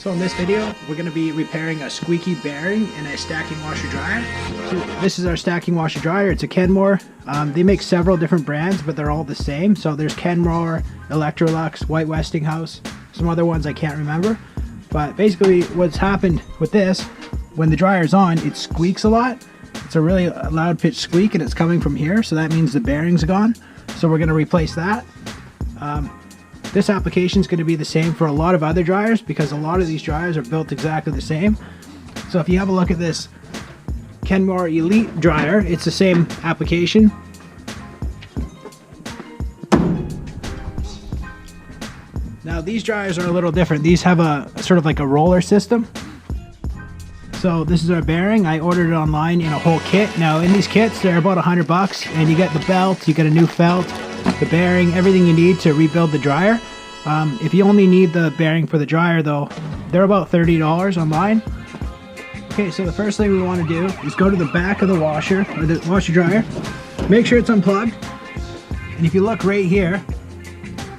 So in this video, we're going to be repairing a squeaky bearing in a stacking washer dryer. So this is our stacking washer dryer. It's a Kenmore. They make several different brands, but they're all the same. So there's Kenmore, Electrolux, Whitewashing house, some other ones I can't remember. But basically what's happened with this, when the dryer's on, it squeaks a lot. It's a really loud pitch squeak and it's coming from here. So that means the bearing's gone. So we're going to replace that. This application is going to be the same for a lot of other dryers because a lot of these dryers are built exactly the same. So if you have a look at this Kenmore Elite dryer, it's the same application. Now these dryers are a little different. These have a sort of like a roller system. So this is our bearing. I ordered it online in a whole kit. Now in these kits, they're about $100 and you get the belt, you get a new felt, the bearing, everything you need to rebuild the dryer. If you only need the bearing for the dryer though, they're about $30 online. Okay, so the first thing we want to do is go to the back of the washer, or the washer dryer, make sure it's unplugged, and if you look right here,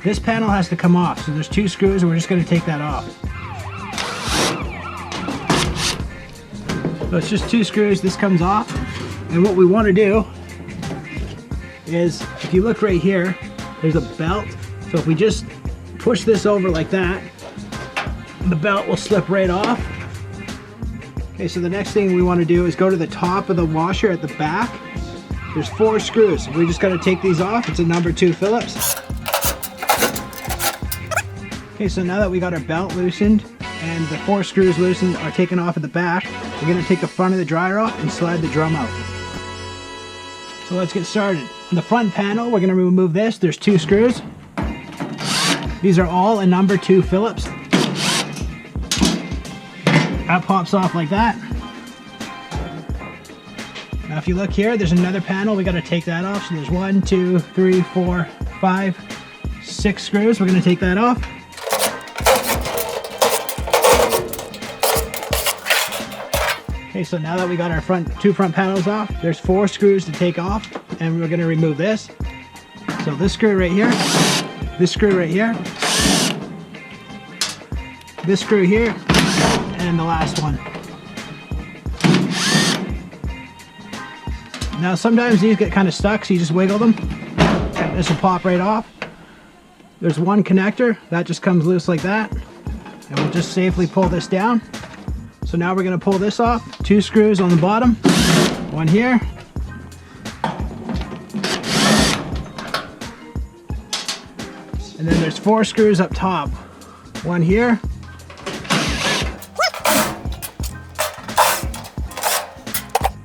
this panel has to come off. So there's two screws and we're just going to take that off. So it's just two screws, this comes off, and what we want to do is, if you look right here, there's a belt. So if we just push this over like that, the belt will slip right off. Okay, so the next thing we want to do is go to the top of the washer at the back. There's 4 screws. We just got to take these off. It's a number 2 Phillips. Okay, so now that we got our belt loosened and the 4 screws loosened are taken off at the back, we're going to take the front of the dryer off and slide the drum out. So let's get started. On the front panel, we're going to remove this. There's 2 screws. These are all a number 2 Phillips. That pops off like that. Now if you look here, there's another panel. We got to take that off. So there's 1, 2, 3, 4, 5, 6 screws. We're going to take that off. Okay, so now that we got our two front panels off, there's 4 screws to take off, and we're going to remove this. So this screw right here, this screw right here, this screw here, and the last one. Now sometimes these get kind of stuck, so you just wiggle them, and this will pop right off. There's one connector, that just comes loose like that, and we'll just safely pull this down. So now we're going to pull this off. 2 screws on the bottom, 1 here, and then there's 4 screws up top, 1 here,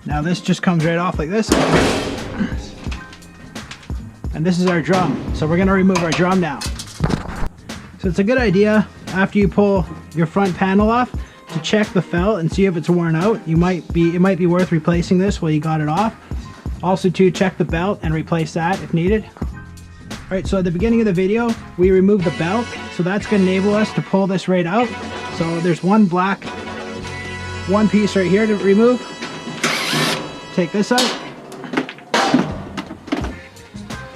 now this just comes right off like this, and this is our drum. So we're going to remove our drum now. So it's a good idea after you pull your front panel off to check the felt and see if it's worn out. It might be worth replacing this while you got it off. Also to check the belt and replace that if needed. Alright, so at the beginning of the video, we removed the belt, so that's going to enable us to pull this right out. So there's one piece right here to remove. Take this out.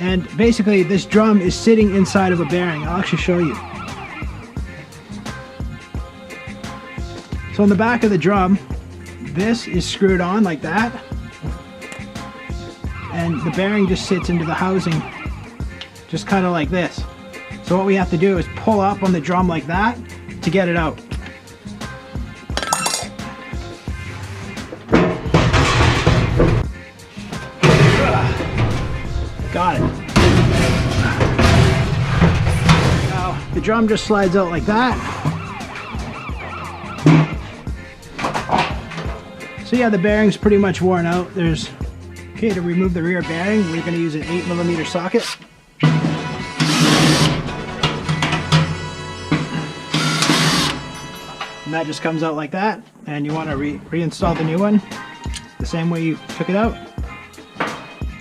And basically this drum is sitting inside of a bearing. I'll actually show you. So on the back of the drum, this is screwed on like that, and the bearing just sits into the housing, just kind of like this. So what we have to do is pull up on the drum like that to get it out. Got it. Now the drum just slides out like that. So yeah, the bearing's pretty much worn out. Okay, to remove the rear bearing, we're going to use an 8mm socket. And that just comes out like that. And you want to reinstall the new one the same way you took it out.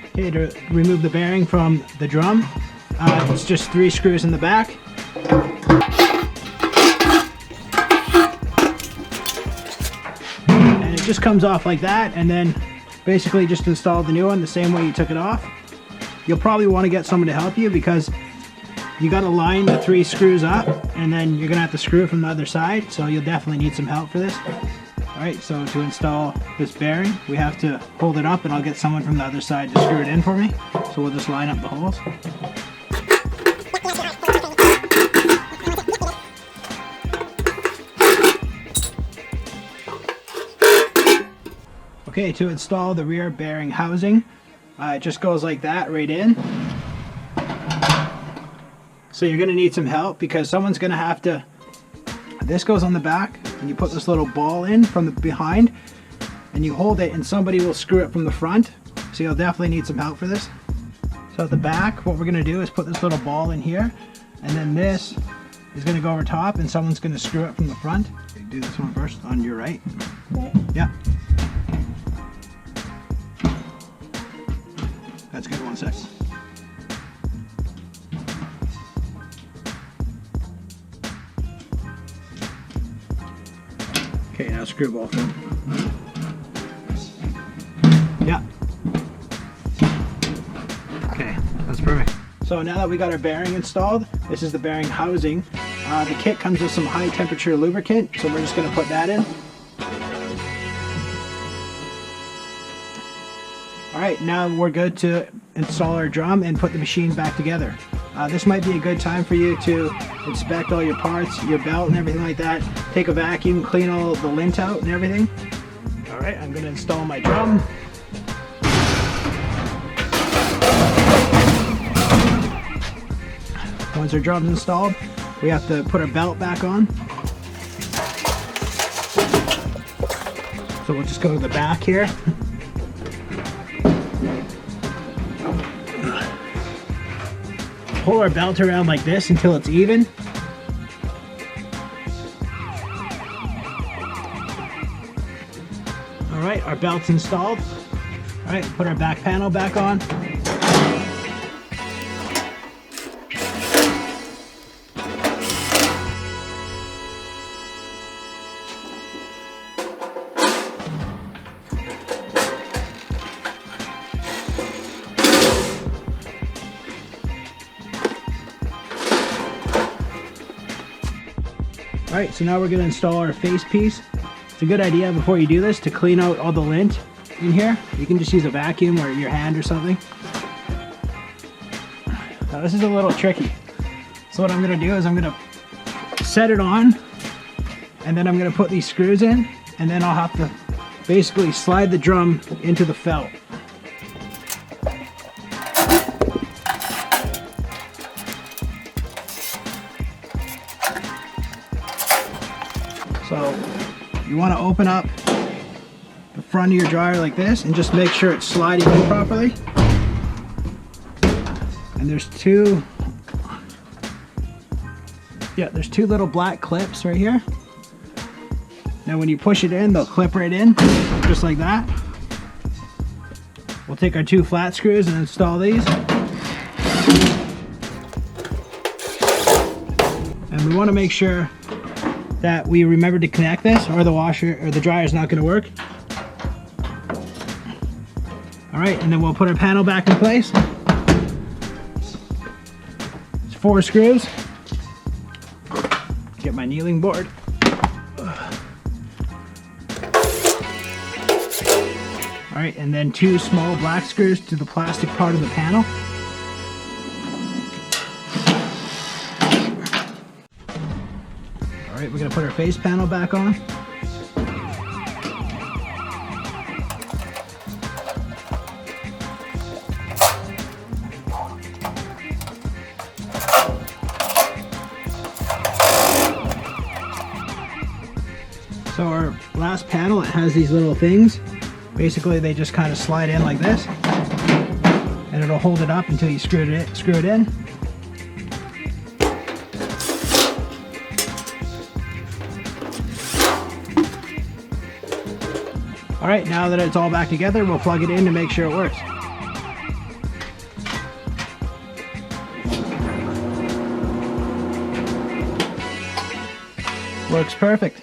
Okay, to remove the bearing from the drum, it's just 3 screws in the back. It just comes off like that, and then basically just install the new one the same way you took it off. You'll probably want to get someone to help you because you got to line the 3 screws up, and then you're gonna have to screw it from the other side, so you'll definitely need some help for this. Alright, so to install this bearing, we have to hold it up, and I'll get someone from the other side to screw it in for me. So we'll just line up the holes. Okay, to install the rear bearing housing, it just goes like that right in. So you're going to need some help because someone's going to have to, this goes on the back, and you put this little ball in from the behind, and you hold it, and somebody will screw it from the front. So you'll definitely need some help for this. So at the back, what we're going to do is put this little ball in here, and then this is going to go over top, and someone's going to screw it from the front. Okay, do this one first on your right. Yeah. That's good, 1 sec. Okay, now screw both in. Yeah. Okay, that's perfect. So now that we got our bearing installed, this is the bearing housing. The kit comes with some high temperature lubricant, so we're just going to put that in. Alright, now we're good to install our drum and put the machine back together. This might be a good time for you to inspect all your parts, your belt and everything like that. Take a vacuum, clean all the lint out and everything. Alright, I'm going to install my drum. Once our drum's installed, we have to put our belt back on. So we'll just go to the back here. Pull our belt around like this until it's even. Alright, our belt's installed. Alright, put our back panel back on. Alright, so now we're going to install our face piece. It's a good idea before you do this to clean out all the lint in here. You can just use a vacuum or your hand or something. Now this is a little tricky. So what I'm going to do is I'm going to set it on, and then I'm going to put these screws in, and then I'll have to basically slide the drum into the felt. So you want to open up the front of your dryer like this and just make sure it's sliding in properly. And there's two little black clips right here. Now when you push it in, they'll clip right in, just like that. We'll take our 2 flat screws and install these. And we want to make sure that we remember to connect this, or the washer or the dryer is not going to work. Alright, and then we'll put our panel back in place. It's 4 screws. Get my kneeling board. Alright, and then 2 small black screws to the plastic part of the panel. Alright, we're going to put our face panel back on. So our last panel, it has these little things. Basically they just kind of slide in like this, and it'll hold it up until you screw it in. Alright, now that it's all back together, we'll plug it in to make sure it works. Works perfect.